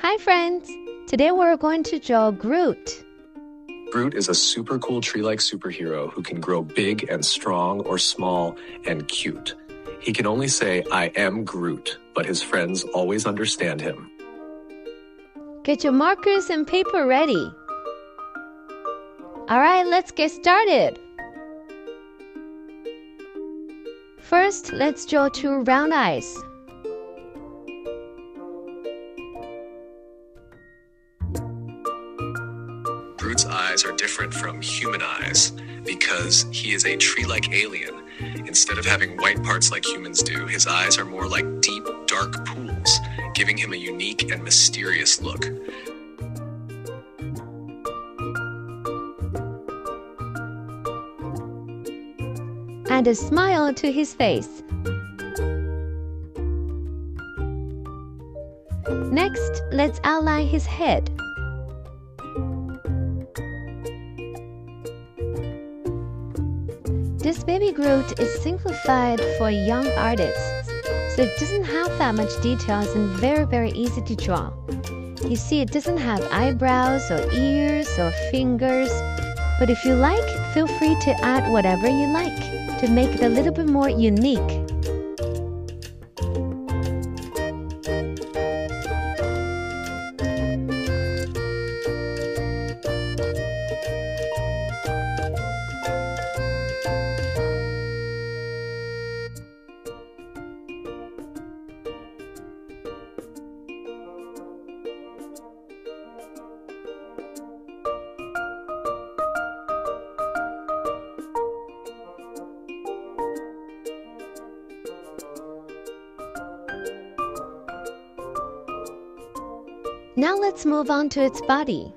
Hi friends! Today we're going to draw Groot. Groot is a super cool tree-like superhero who can grow big and strong or small and cute. He can only say, "I am Groot," but his friends always understand him. Get your markers and paper ready. Alright, let's get started. First, let's draw two round eyes. Groot's eyes are different from human eyes because he is a tree-like alien. Instead of having white parts like humans do, his eyes are more like deep, dark pools, giving him a unique and mysterious look. Add a smile to his face. Next, let's outline his head. This baby Groot is simplified for young artists, so it doesn't have that much details and very easy to draw. You see, it doesn't have eyebrows or ears or fingers, but if you like, feel free to add whatever you like to make it a little bit more unique. Now let's move on to its body.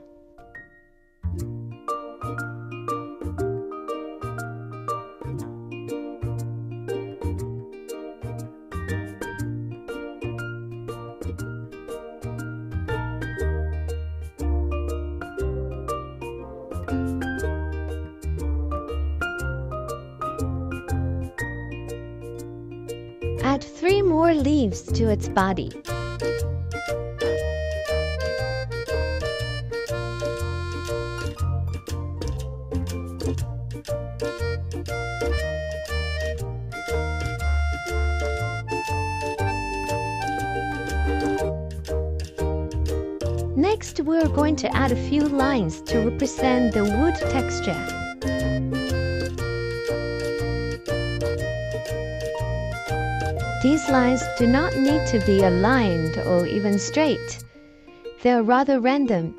Add 3 more leaves to its body. Next, we're going to add a few lines to represent the wood texture. These lines do not need to be aligned or even straight. They're rather random.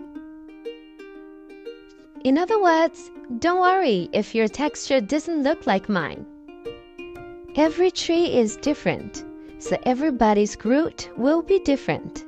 In other words, don't worry if your texture doesn't look like mine. Every tree is different, so everybody's Groot will be different.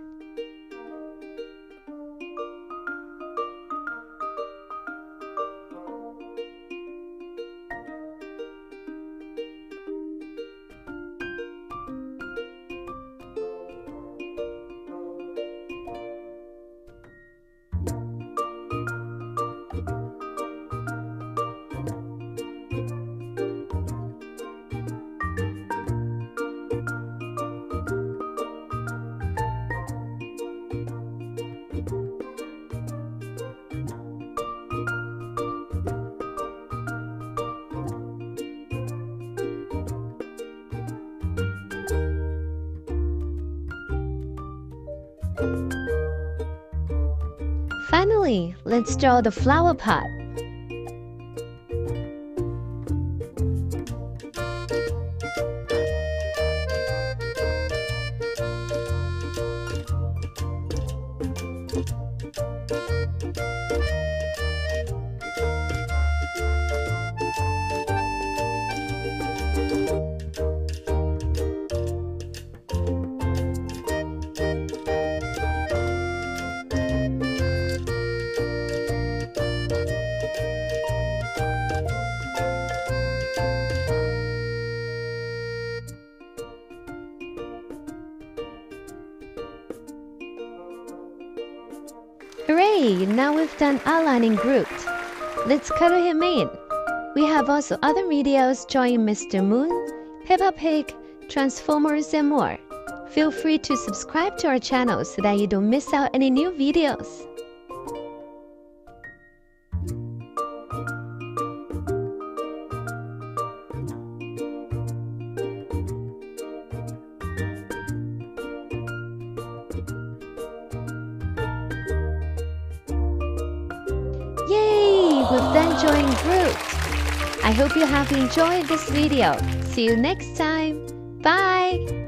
Finally, let's draw the flower pot. Hooray! Now we've done outlining Groot. Let's color him in. We have also other videos showing Mr. Moon, Peppa Pig, Transformers and more. Feel free to subscribe to our channel so that you don't miss out any new videos. Yay! We've done drawing Groot. I hope you have enjoyed this video. See you next time. Bye!